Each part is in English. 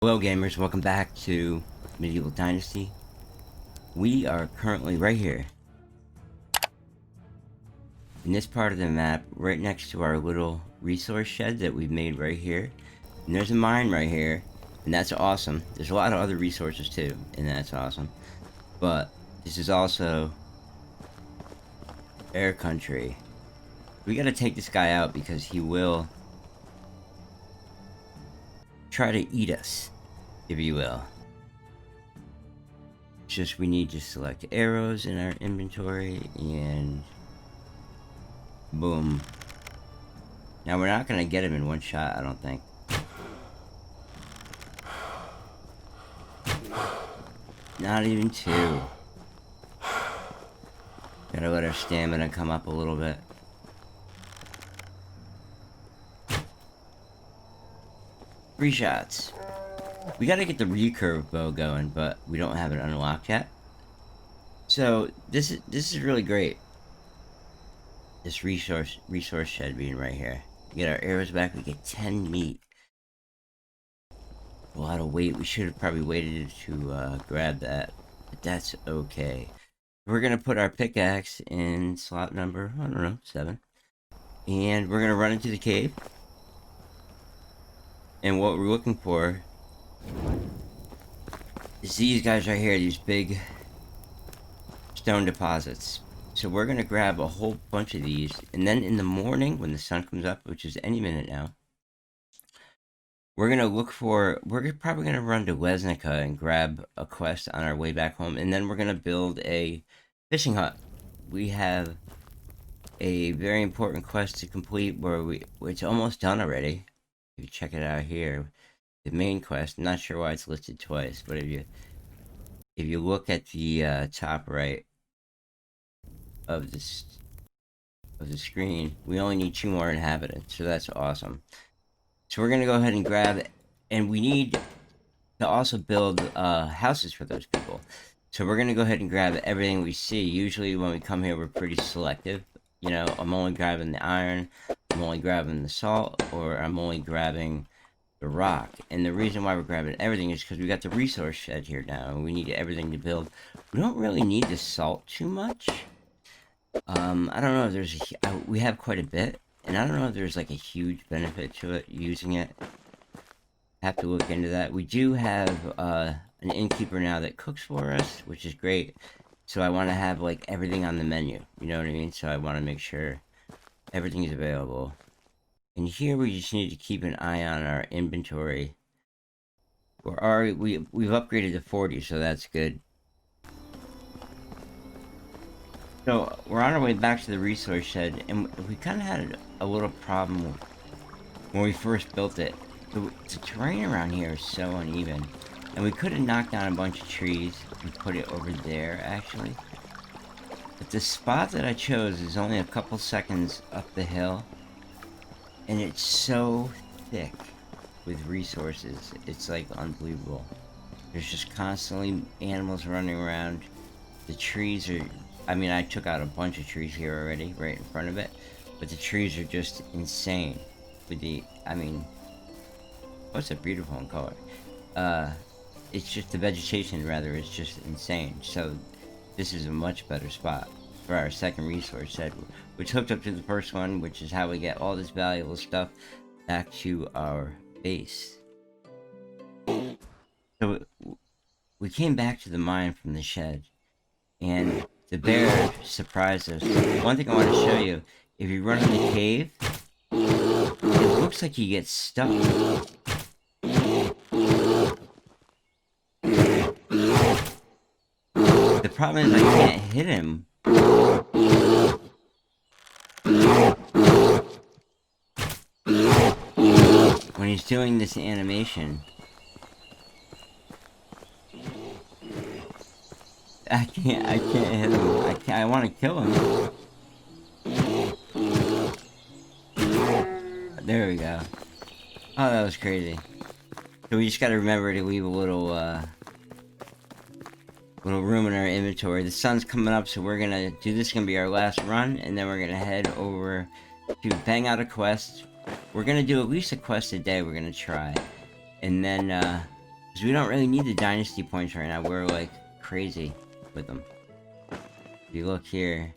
Hello gamers, welcome back to Medieval Dynasty. We are currently right here in this part of the map, right next to our little resource shed that we've made right here. And there's a mine right here, and that's awesome. There's a lot of other resources too, and that's awesome. But this is also air country. We gotta take this guy out because he will try to eat us, if you will. Just we need to select arrows in our inventory and boom. Now we're not gonna get him in one shot, I don't think. Not even two. Gotta let our stamina come up a little bit. Three shots. We gotta get the recurve bow going, but we don't have it unlocked yet. So this is really great. This resource shed being right here. We get our arrows back, we get 10 meat. A lot of weight. We should have probably waited to grab that, but that's okay. We're gonna put our pickaxe in slot number, I don't know, 7. And we're gonna run into the cave. And what we're looking for is these guys right here, these big stone deposits. So we're gonna grab a whole bunch of these, and then in the morning when the sun comes up, which is any minute now, we're probably gonna run to Lesnica and grab a quest on our way back home, and then we're gonna build a fishing hut. We have a very important quest to complete where it's almost done already. You can check it out here. The main quest, I'm not sure why it's listed twice, but if you look at the top right of the screen, we only need 2 more inhabitants, so that's awesome. So we're gonna go ahead and grab it, and we need to also build houses for those people. So we're gonna go ahead and grab everything we see. Usually when we come here, we're pretty selective. You know, I'm only grabbing the iron, I'm only grabbing the salt, or I'm only grabbing the rock. And the reason why we're grabbing everything is because we got the resource shed here now, and we need everything to build. We don't really need the salt too much. I don't know if there's we have quite a bit, and I don't know if there's like a huge benefit to it using it. Have to look into that. We do have an innkeeper now that cooks for us, which is great. So I want to have like everything on the menu, you know what I mean? So I want to make sure everything is available. And here we just need to keep an eye on our inventory. We've upgraded to 40, so that's good. So we're on our way back to the resource shed, and we kind of had a little problem when we first built it. The terrain around here is so uneven, and we could have knocked down a bunch of trees and put it over there actually. But the spot that I chose is only a couple seconds up the hill, and it's so thick with resources. It's like unbelievable. There's just constantly animals running around. The trees are, I mean, I took out a bunch of trees here already, right in front of it, but the trees are just insane. With the, I mean, what's a beautiful in color? It's just the vegetation, rather, is just insane. So this is a much better spot for our second resource shed, which hooked up to the first one, which is how we get all this valuable stuff back to our base. So we came back to the mine from the shed, and the bear surprised us. One thing I want to show you, if you run in the cave, it looks like he gets stuck. The problem is I can't hit him. When he's doing this animation. I can't hit him. I want to kill him. There we go. Oh, that was crazy. So we just gotta remember to leave a little room in our inventory. The sun's coming up, so we're gonna do this. Gonna be our last run, and then we're gonna head over to bang out a quest. We're gonna do at least a quest a day. We're gonna try, and then Because we don't really need the Dynasty points right now. We're, like, crazy with them. If you look here,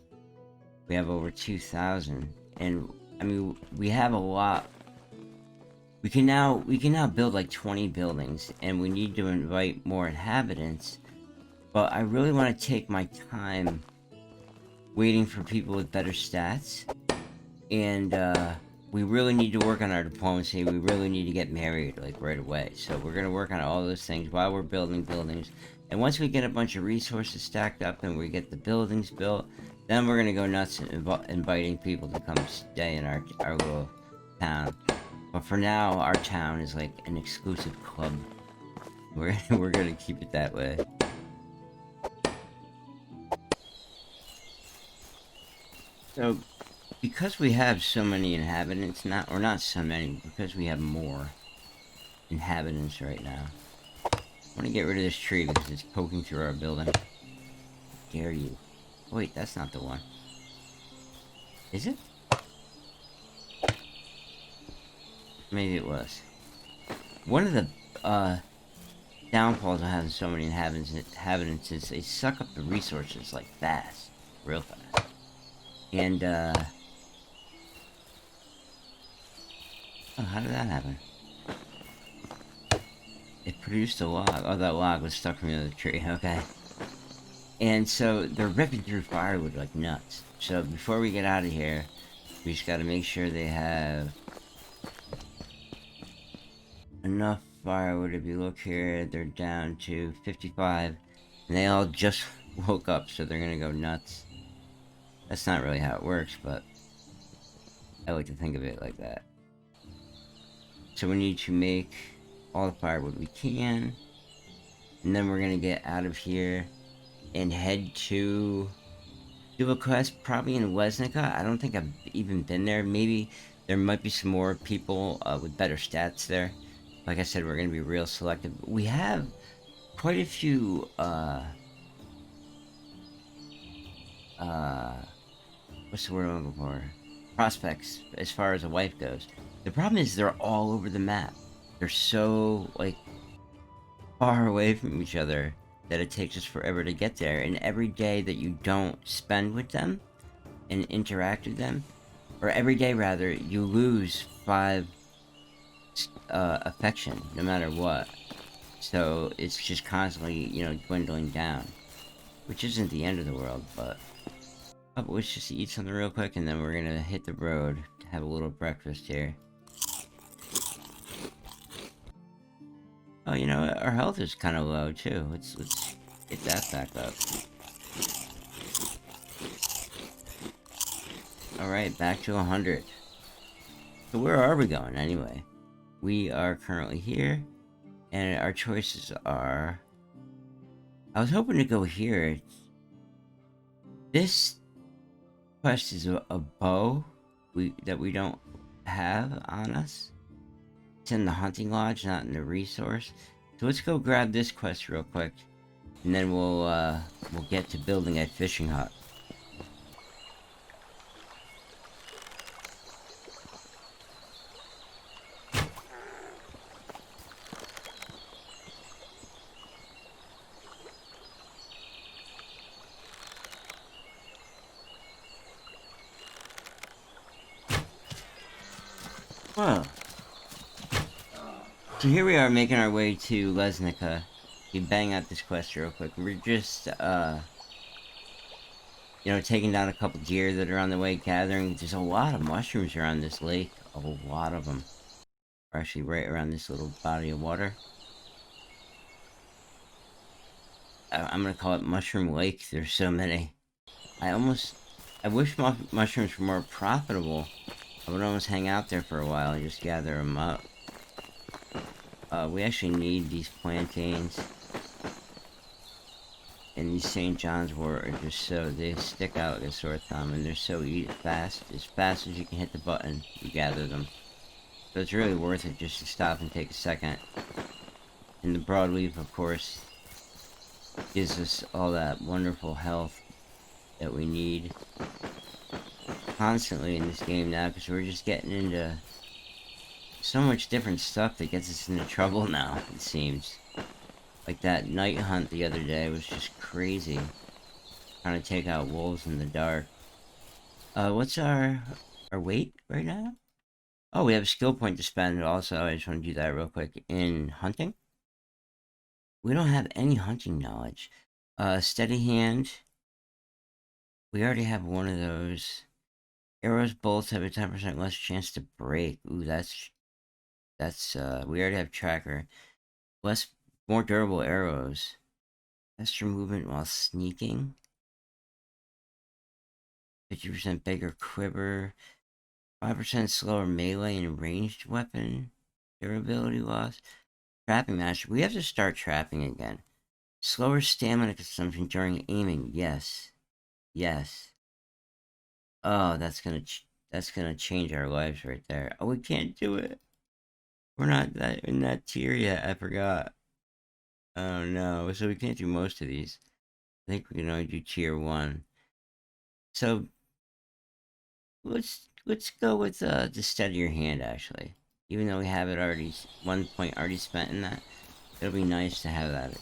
we have over 2,000. And, I mean, we have a lot. We can now build, like, 20 buildings. And we need to invite more inhabitants. But I really want to take my time waiting for people with better stats. And, we really need to work on our diplomacy. We really need to get married, like, right away. So we're going to work on all those things while we're building buildings. And once we get a bunch of resources stacked up and we get the buildings built, then we're going to go nuts inviting people to come stay in our little town. But for now, our town is like an exclusive club. We're going to keep it that way. So, because we have so many inhabitants, not so many, because we have more inhabitants right now. I want to get rid of this tree because it's poking through our building. How dare you? Oh, wait, that's not the one. Is it? Maybe it was. One of the downfalls of having so many inhabitants is they suck up the resources like fast, real fast. And oh, how did that happen? It produced a log. Oh, that log was stuck from the other tree. Okay. And so they're ripping through firewood like nuts. So before we get out of here, we just gotta make sure they have enough firewood. If you look here, they're down to 55. And they all just woke up, so they're gonna go nuts. That's not really how it works, but I like to think of it like that. So we need to make all the firewood we can. And then we're gonna get out of here and head to do a quest probably in Lesnica. I don't think I've even been there. Maybe there might be some more people with better stats there. Like I said, we're gonna be real selective. We have quite a few what's the word I'm looking for? Prospects as far as a wife goes. The problem is they're all over the map. They're so, like, far away from each other that it takes us forever to get there. And every day that you don't spend with them and interact with them, or every day rather, you lose 5 affection, no matter what. So it's just constantly, you know, dwindling down. Which isn't the end of the world, but... let's just eat something real quick and then we're gonna hit the road to have a little breakfast here. Oh, you know what? Our health is kind of low too. Let's get that back up. Alright, back to 100. So where are we going anyway? We are currently here, and our choices are... I was hoping to go here. This quest is a bow that we don't have on us. It's in the hunting lodge, not in the resource. So let's go grab this quest real quick, and then we'll get to building a fishing hut. Whoa. So here we are making our way to Lesnica. You bang out this quest real quick. We're just, you know, taking down a couple deer that are on the way, gathering. There's a lot of mushrooms around this lake. A lot of them. We're actually right around this little body of water. I'm gonna call it Mushroom Lake. There's so many. I wish mushrooms were more profitable. I would almost hang out there for a while and just gather them up. We actually need these plantains. And these St. John's wort are just so, they stick out like a sore thumb, and they're so fast. As fast as you can hit the button, you gather them. So it's really worth it just to stop and take a second. And the broadleaf, of course, gives us all that wonderful health that we need constantly in this game now, because we're just getting into So much different stuff that gets us into trouble now, it seems. Like that night hunt the other day was just crazy. Trying to take out wolves in the dark. What's our weight right now? Oh, we have a skill point to spend also. I just want to do that real quick. In hunting? We don't have any hunting knowledge. Steady hand. We already have one of those. Arrows, bolts have a 10% less chance to break. Ooh, we already have tracker. More durable arrows. Faster movement while sneaking. 50% bigger quiver. 5% slower melee and ranged weapon. Durability loss. Trapping master. We have to start trapping again. Slower stamina consumption during aiming. Yes. Yes. Oh, that's gonna change our lives right there. Oh, we can't do it. We're not in that tier yet. I forgot. Oh no. So we can't do most of these. I think we can only do tier 1. So let's go with the steadier hand actually. Even though we have it already 1 point already spent in that, it'll be nice to have that.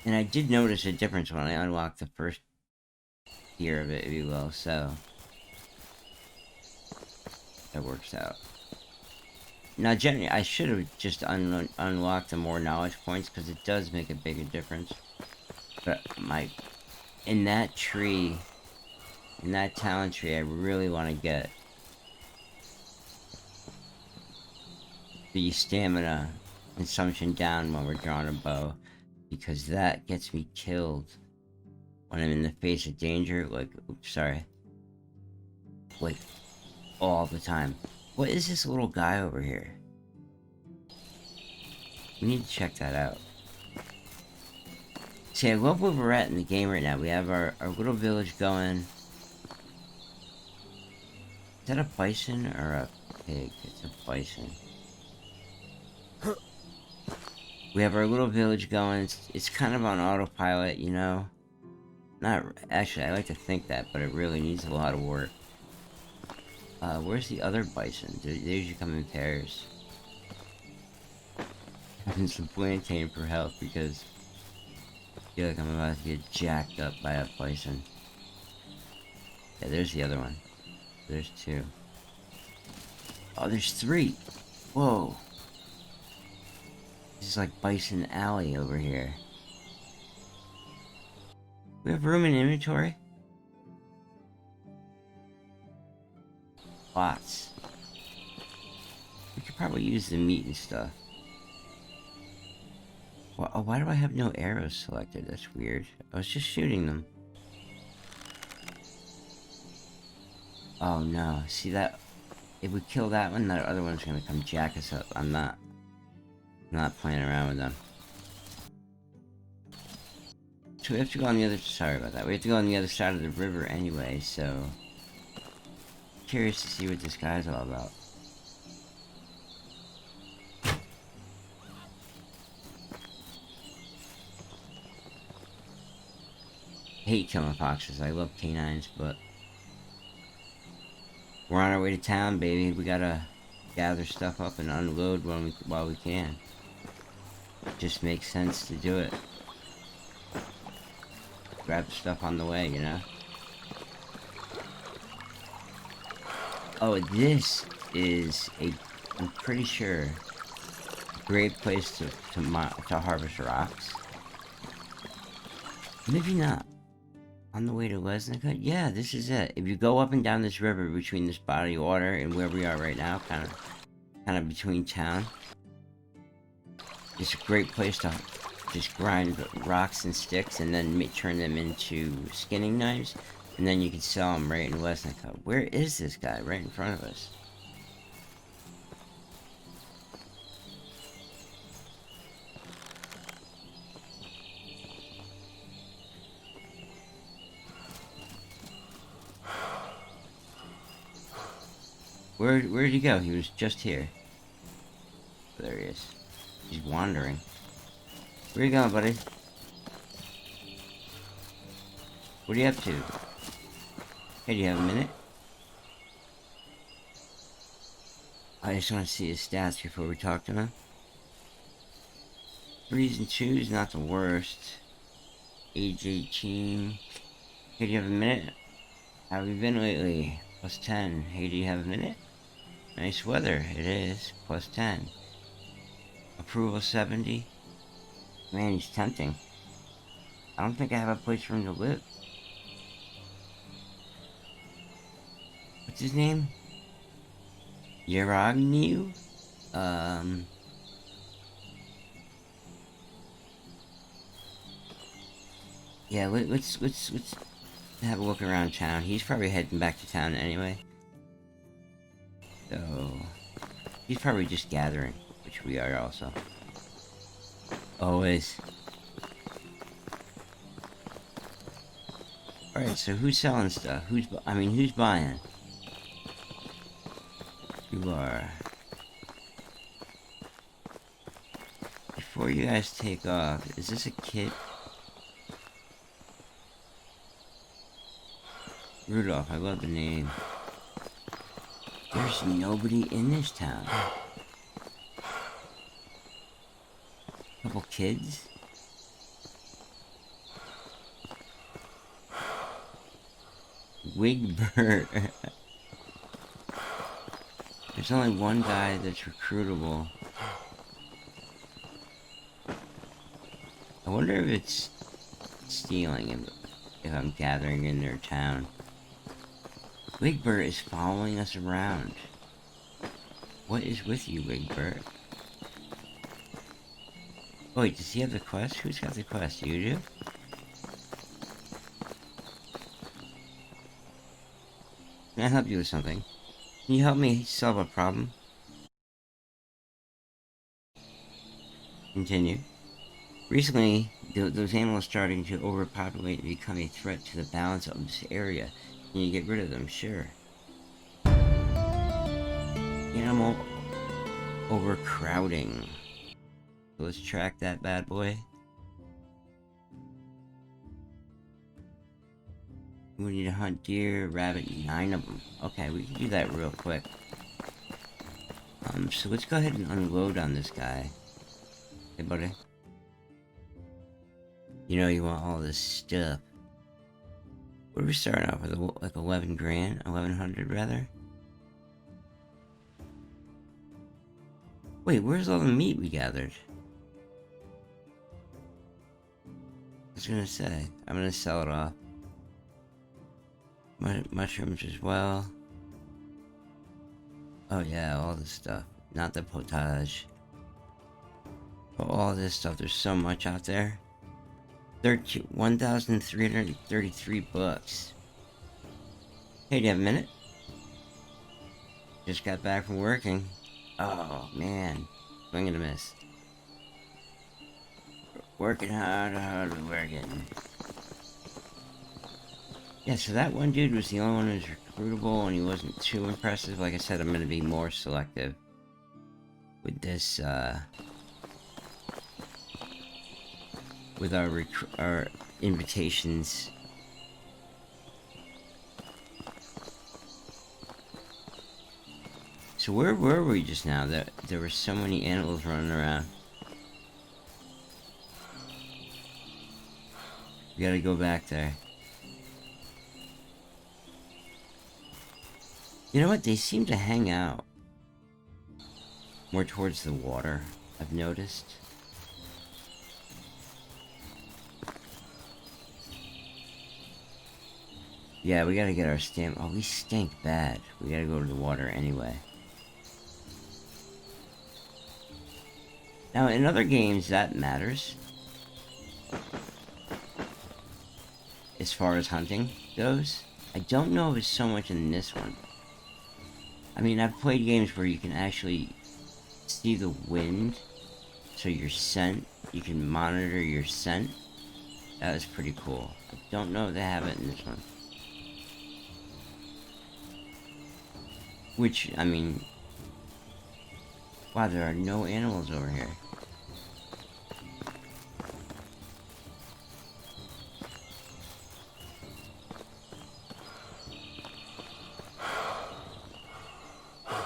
And I did notice a difference when I unlocked the first tier of it, if you will, so that works out. Now, generally, I should have just unlocked the more knowledge points, because it does make a bigger difference. But in that tree, in that talent tree, I really want to get the stamina consumption down when we're drawing a bow, because that gets me killed when I'm in the face of danger, like, oops, sorry. Like, all the time. What is this little guy over here? We need to check that out. See, I love where we're at in the game right now. We have our little village going. Is that a bison or a pig? It's a bison. We have our little village going. It's kind of on autopilot, you know? Not... Actually, I like to think that, but it really needs a lot of work. Where's the other bison? They usually come in pairs. Having some plantain for help because I feel like I'm about to get jacked up by a bison. Yeah, there's the other one. There's 2. Oh, there's 3! Whoa. This is like Bison Alley over here. We have room in inventory? Lots. We could probably use the meat and stuff. Well, oh, why do I have no arrows selected? That's weird. I was just shooting them. Oh no, see that? If we kill that one, that other one's gonna come jack us up. I'm not playing around with them. So we have to go on the other... Sorry about that. We have to go on the other side of the river anyway, so... Curious to see what this guy's all about. I hate killing foxes. I love canines, but... We're on our way to town, baby. We gotta gather stuff up and unload while we can. It just makes sense to do it. Grab stuff on the way, you know? Oh, this is I'm pretty sure, a great place to harvest rocks. Maybe not. On the way to Lesnica? Yeah, this is it. If you go up and down this river between this body of water and where we are right now, kind of between town, it's a great place to just grind rocks and sticks and then turn them into skinning knives, and then you can sell them right in Lesnica. Where is this guy? Right in front of us. Where'd he go? He was just here. There he is. He's wandering. Where you going, buddy? What are you up to? Hey, do you have a minute? I just want to see his stats before we talk to him. 3s and 2s, not the worst. Age 18. Hey, do you have a minute? How have you been lately? +10. Hey, do you have a minute? Nice weather. It is. +10. Approval 70. Man, he's tempting. I don't think I have a place for him to live. What's his name? Yaragnew? Yeah, let's have a look around town. He's probably heading back to town anyway. So, he's probably just gathering, which we are also. Always. Alright, so who's selling stuff? Who's buying? You are. Before you guys take off, is this a kid? Rudolph, I love the name. There's nobody in this town. Couple kids? Wigbert. There's only one guy that's recruitable. I wonder if it's stealing if I'm gathering in their town. Wigbert is following us around. What is with you, Wigbert? Oh, wait, does he have the quest? Who's got the quest? You do? Can I help you with something? Can you help me solve a problem? Continue. Recently, those animals starting to overpopulate and become a threat to the balance of this area. Can you get rid of them? Sure. Animal overcrowding. So let's track that bad boy. We need to hunt deer, rabbit, 9 of them. Okay, we can do that real quick. So let's go ahead and unload on this guy. Hey, buddy. You know you want all this stuff. What are we starting off with? Like 11 grand? 1100 rather? Wait, where's all the meat we gathered? I was gonna say, I'm gonna sell it off. Mushrooms as well. Oh yeah, all this stuff. Not the potage. But all this stuff, there's so much out there. 1,333 bucks. Hey, do you have a minute? Just got back from working. Oh man, swing and a miss. Working hard, working. Yeah, so that one dude was the only one who was recruitable and he wasn't too impressive. Like I said, I'm gonna be more selective with this, with our invitations. So where were we just now? There were so many animals running around. We gotta go back there. You know what? They seem to hang out more towards the water, I've noticed. Yeah, we gotta get our stamp. Oh, we stink bad. We gotta go to the water anyway. Now, in other games, that matters. As far as hunting goes. I don't know if it's so much in this one. I mean, I've played games where you can actually see the wind. So your scent, you can monitor your scent. That was pretty cool. I don't know if they have it in this one. Which, I mean... Wow, there are no animals over here.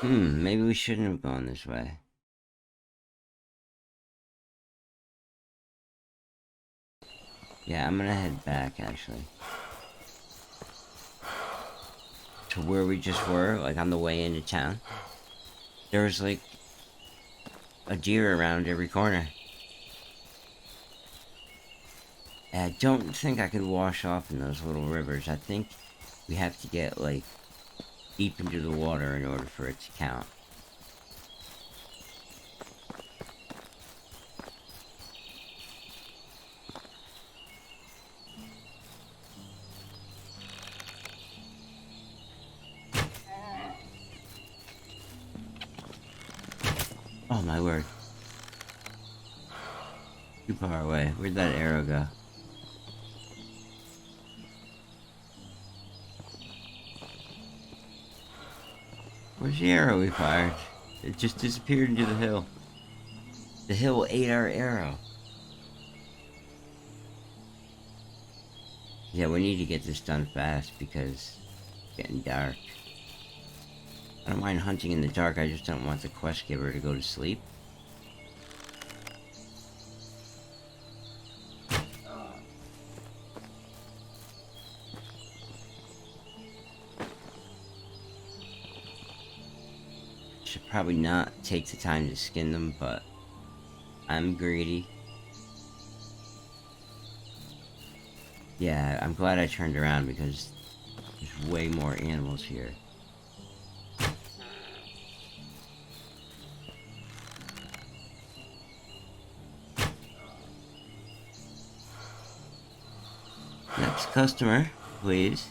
Maybe we shouldn't have gone this way. Yeah, I'm gonna head back, actually. To where we just were, like on the way into town. There was, like, a deer around every corner. And I don't think I could wash off in those little rivers. I think we have to get, like, deep into the water in order for it to count. Oh my word. Too far away. Where'd that arrow go? Where's the arrow we fired? It just disappeared into the hill. The hill ate our arrow. Yeah, we need to get this done fast because it's getting dark. I don't mind hunting in the dark, I just don't want the quest giver to go to sleep. Should probably not take the time to skin them, but I'm greedy. Yeah, I'm glad I turned around because there's way more animals here. Next customer, please.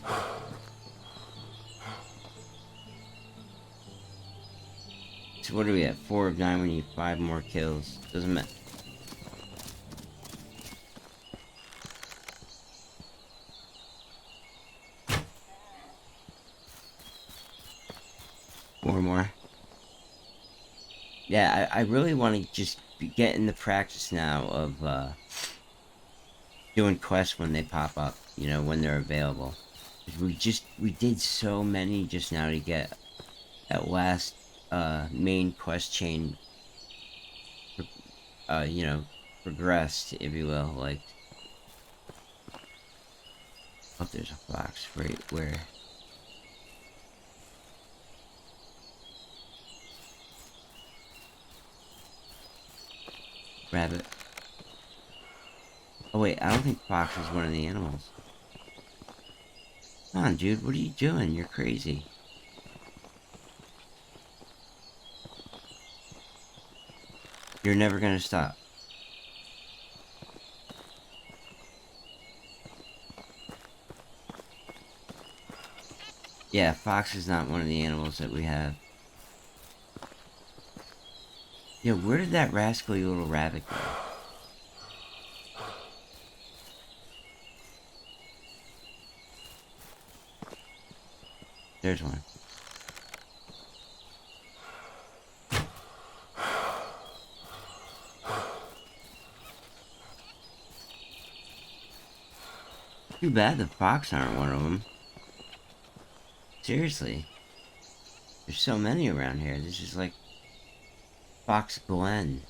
So what are we at? 4 of 9, we need 5 more kills. Doesn't matter. More. Yeah, I really want to just get in the practice now of doing quests when they pop up, you know, when they're available. We did so many just now to get that last main quest chain, you know, progressed, if you will. Like, oh, there's a fox right where. Rabbit. Oh wait, I don't think fox is one of the animals. Come on, dude, what are you doing? You're crazy. You're never gonna stop. Yeah, fox is not one of the animals that we have. Yeah, where did that rascally little rabbit go? There's one. Too bad the fox aren't one of them. Seriously. There's so many around here. This is like Fox Glen.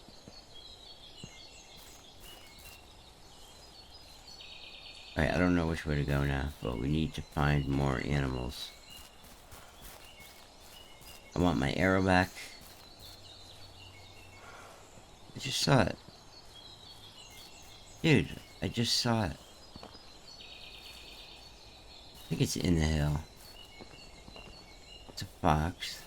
Alright, I don't know which way to go now, but we need to find more animals. I want my arrow back. I just saw it. Dude, I just saw it. I think it's in the hill. It's a fox.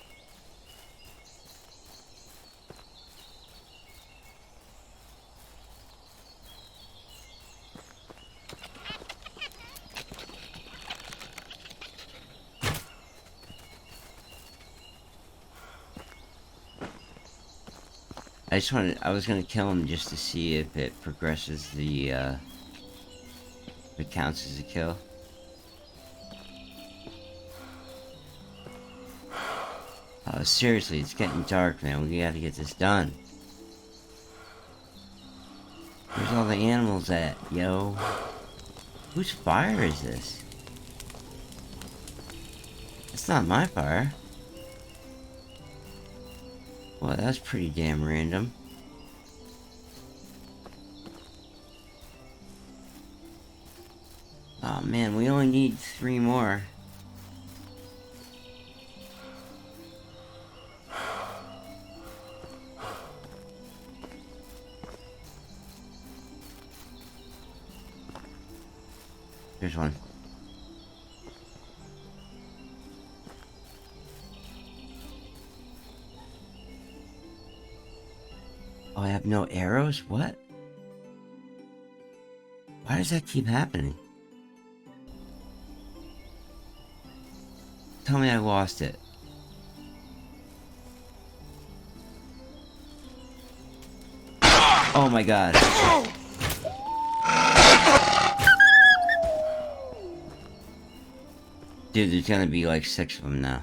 I was gonna kill him just to see if it progresses the, if it counts as a kill. Oh, seriously, it's getting dark, man. We gotta get this done. Where's all the animals at, yo? Whose fire is this? It's not my fire. Well, that's pretty damn random. Oh man, we only need 3 more. Here's one. Oh, I have no arrows? What? Why does that keep happening? Tell me I lost it. Oh my god. Dude, there's gonna be like 6 of them now.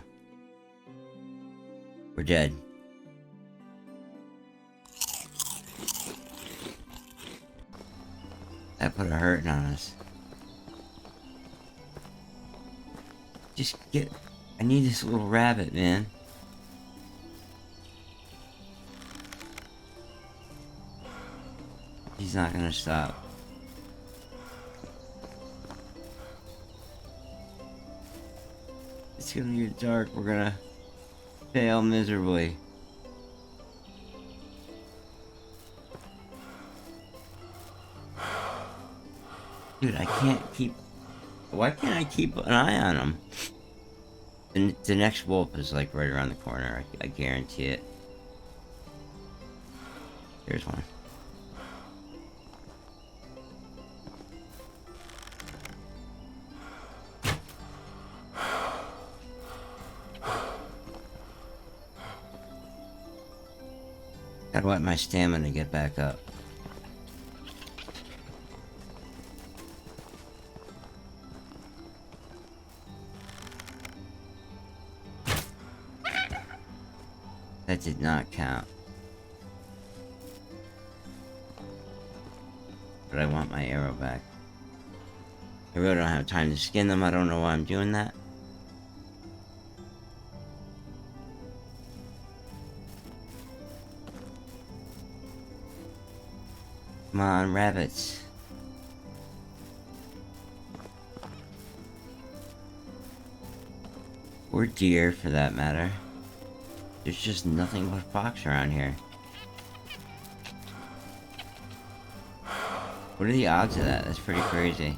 We're dead. That put a hurting on us. Just get... I need this little rabbit, man. He's not gonna stop. It's gonna get dark. We're gonna fail miserably. Dude, I can't keep... Why can't I keep an eye on him? The next wolf is like right around the corner. I guarantee it. Here's one. Gotta let my stamina get back up. That did not count. But I want my arrow back. I really don't have time to skin them. I don't know why I'm doing that. Come on, rabbits. Or deer, for that matter. There's just nothing but fox around here. What are the odds of that? That's pretty crazy.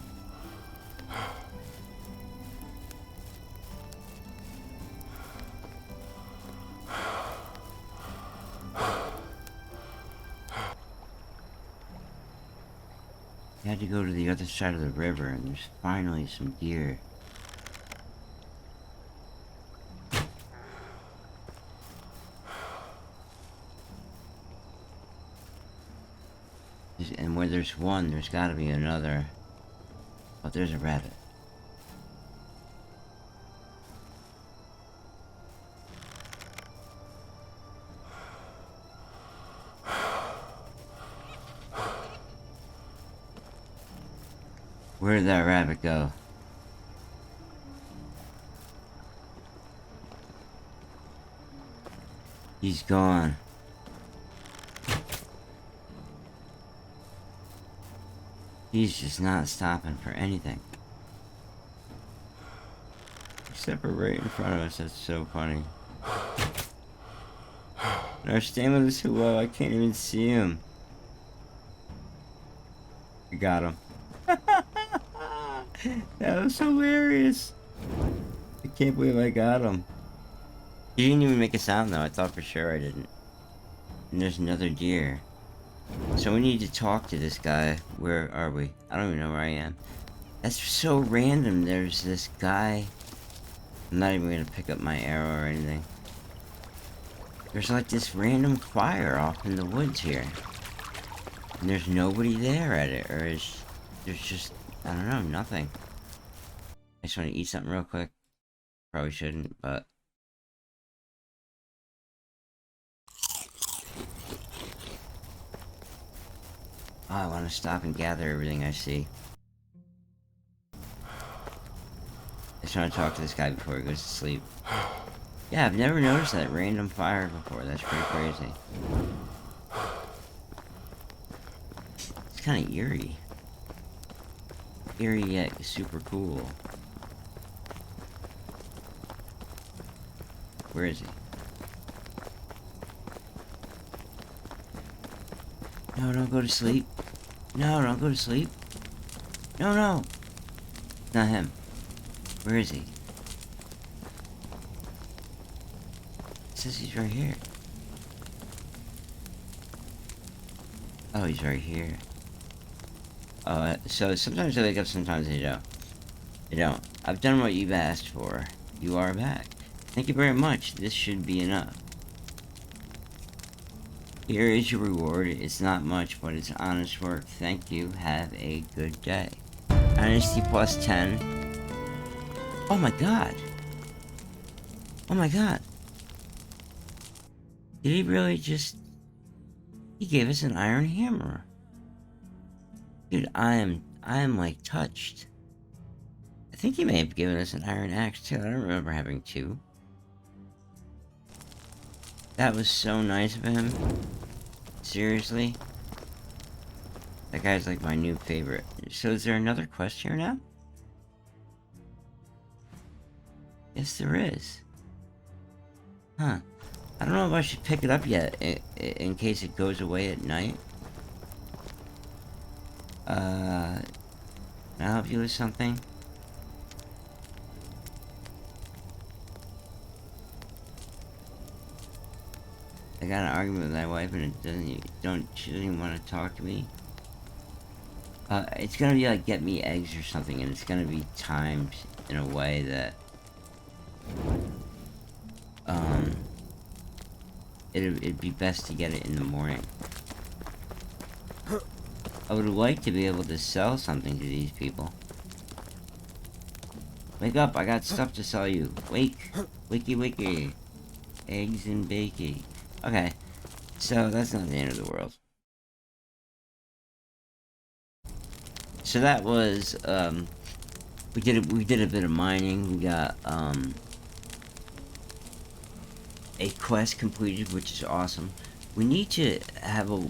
I had to go to the other side of the river, and there's finally some deer. And where there's one, there's gotta be another. But there's a rabbit. Where did that rabbit go? He's gone. He's just not stopping for anything. Except for right in front of us. That's so funny. And our stamina's too low. I can't even see him. We got him. That was hilarious. I can't believe I got him. He didn't even make a sound though. I thought for sure I didn't. And there's another deer. So we need to talk to this guy. Where are we? I don't even know where I am. That's so random. There's this guy. I'm not even gonna pick up my arrow or anything. There's like this random fire off in the woods here. And there's nobody there at it. Or there's just, I don't know, nothing. I just want to eat something real quick. Probably shouldn't, but... Oh, I want to stop and gather everything I see. I just want to talk to this guy before he goes to sleep. Yeah, I've never noticed that random fire before. That's pretty crazy. It's kind of eerie. Eerie yet super cool. Where is he? No, don't go to sleep. No, don't go to sleep. No, no. Not him. Where is he? It says he's right here. Oh, he's right here. So sometimes they wake up, sometimes they don't. They don't. I've done what you've asked for. You are back. Thank you very much. This should be enough. Here is your reward. It's not much, but it's honest work. Thank you. Have a good day. Dynasty plus 10. Oh my god. Oh my god. Did he really just... He gave us an iron hammer. Dude, I am like touched. I think he may have given us an iron axe too. I don't remember having two. That was so nice of him. Seriously. That guy's like my new favorite. So is there another quest here now? Yes, there is. Huh. I don't know if I should pick it up yet, in case it goes away at night. Can I help you with something? I got an argument with my wife and she doesn't even want to talk to me. It's gonna be like get me eggs or something, and it's gonna be timed in a way that, it'd be best to get it in the morning. I would like to be able to sell something to these people. Wake up, I got stuff to sell you. Wake. Wakey wakey. Eggs and bakey. Okay. So that's not the end of the world. So that was, we did a bit of mining. We got, a quest completed, which is awesome. We need to have a...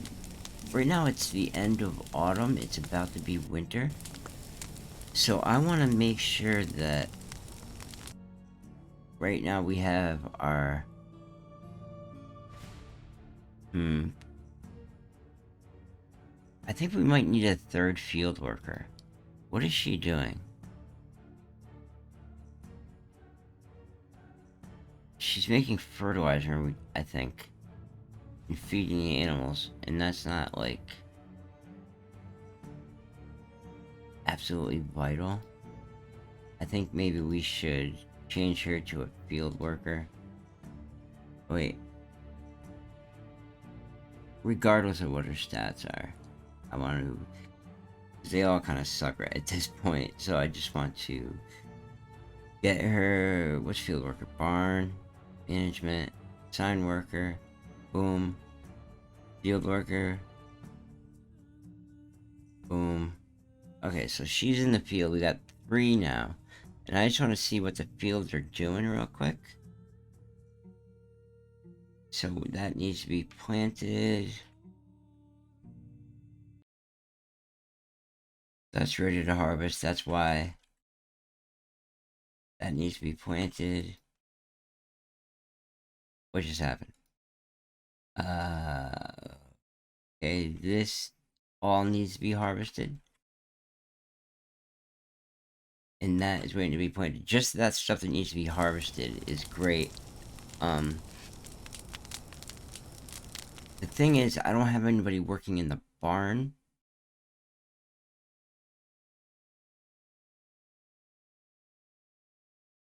Right now it's the end of autumn. It's about to be winter. So I want to make sure that... Right now we have our... I think we might need a third field worker. What is she doing? She's making fertilizer, I think, and feeding the animals, and that's not, like, absolutely vital. I think maybe we should change her to a field worker. Wait. Regardless of what her stats are, I want to... They all kind of suck right at this point, so I just want to get her... What's field worker? Barn. Management, sign worker, boom, field worker, boom. Okay, so she's in the field. We got 3 now, and I just want to see what the fields are doing real quick. So that needs to be planted. That's ready to harvest. That's why that needs to be planted. What just happened? Okay, this all needs to be harvested. And that is waiting to be planted. Just that stuff that needs to be harvested is great. The thing is, I don't have anybody working in the barn.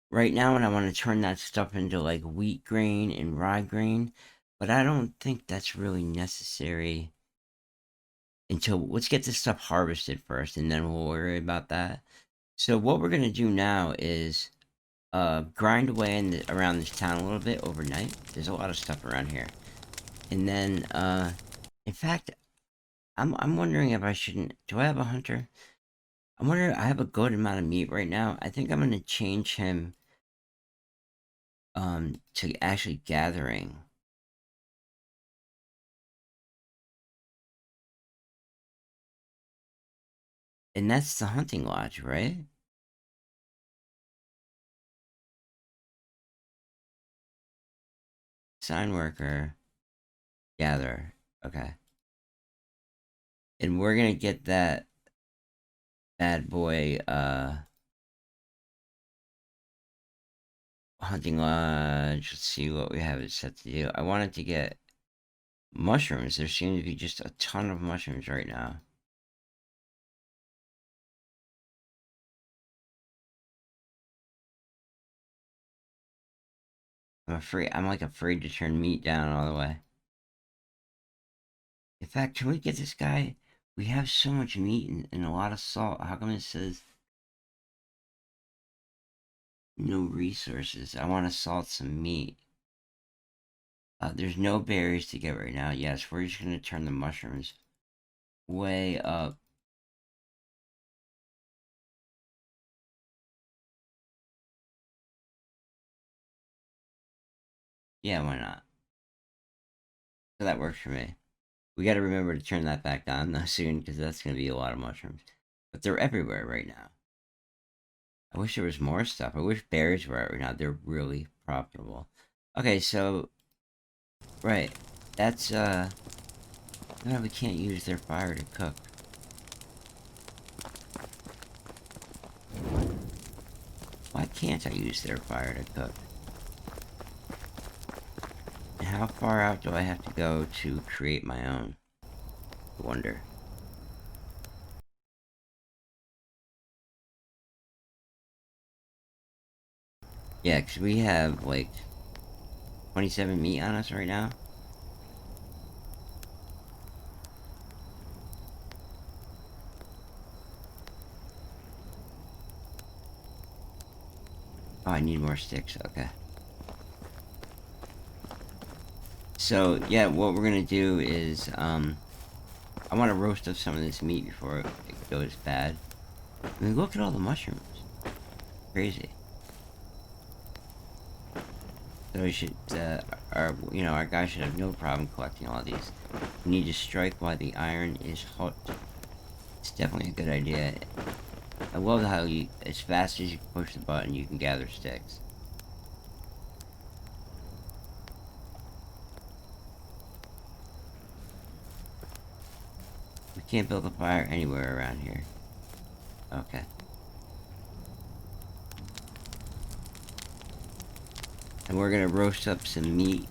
Right now, and I want to turn that stuff into like wheat grain and rye grain, but I don't think that's really necessary until, let's get this stuff harvested first, and then we'll worry about that. So what we're gonna do now is grind away around this town a little bit overnight. There's a lot of stuff around here, and then in fact, I'm wondering if I shouldn't. Do I have a hunter? I'm wondering. I have a good amount of meat right now. I think I'm gonna change him. to actually gathering. And that's the hunting lodge, right? Sign worker, gather. Okay. And we're gonna get that bad boy, hunting lodge. Let's see what we have it set to do. I wanted to get mushrooms. There seem to be just a ton of mushrooms right now. I'm like afraid to turn meat down all the way. In fact, can we get this guy? We have so much meat and a lot of salt. How come it says no resources? I want to salt some meat. There's no berries to get right now. Yes, we're just gonna turn the mushrooms way up. Yeah, why not? So that works for me. We got to remember to turn that back on though soon because that's gonna be a lot of mushrooms. But they're everywhere right now. I wish there was more stuff. I wish berries were out right now. They're really profitable. Okay, so right, that's no, we can't use their fire to cook. Why can't I use their fire to cook? And how far out do I have to go to create my own? I wonder. Yeah, because we have like 27 meat on us right now. Oh, I need more sticks. Okay. So, yeah, what we're gonna do is, I want to roast up some of this meat before it goes bad. I mean, look at all the mushrooms. Crazy. So we should, our guy should have no problem collecting all these. We need to strike while the iron is hot. It's definitely a good idea. I love how you, as fast as you push the button, you can gather sticks. We can't build a fire anywhere around here. Okay. And we're gonna roast up some meat.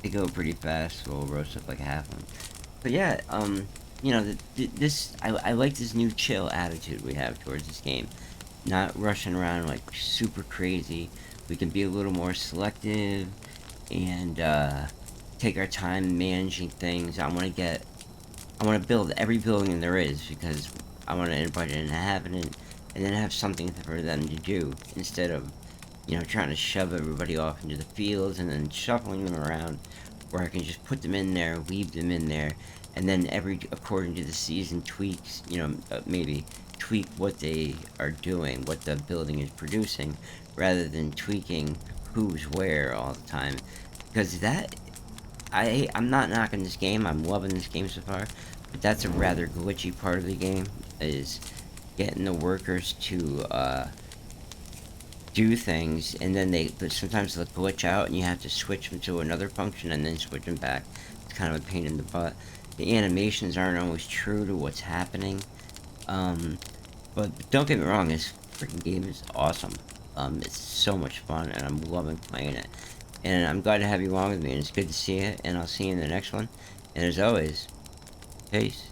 They go pretty fast, so we'll roast up like half of them. But yeah, I like this new chill attitude we have towards this game. Not rushing around like super crazy. We can be a little more selective and take our time managing things. I want to build every building there is because I want to invite an inhabitant and then have something for them to do instead of, trying to shove everybody off into the fields and then shuffling them around, where I can just put them in there, leave them in there, and then according to the season tweaks, maybe tweak what they are doing, what the building is producing, rather than tweaking who's where all the time. Because I'm not knocking this game. I'm loving this game so far, but that's a rather glitchy part of the game, is getting the workers to do things, and then but sometimes they'll glitch out, and you have to switch them to another function and then switch them back. It's kind of a pain in the butt. The animations aren't always true to what's happening, but don't get me wrong, this freaking game is awesome. It's so much fun, and I'm loving playing it. And I'm glad to have you along with me, and it's good to see you, and I'll see you in the next one. And as always, peace.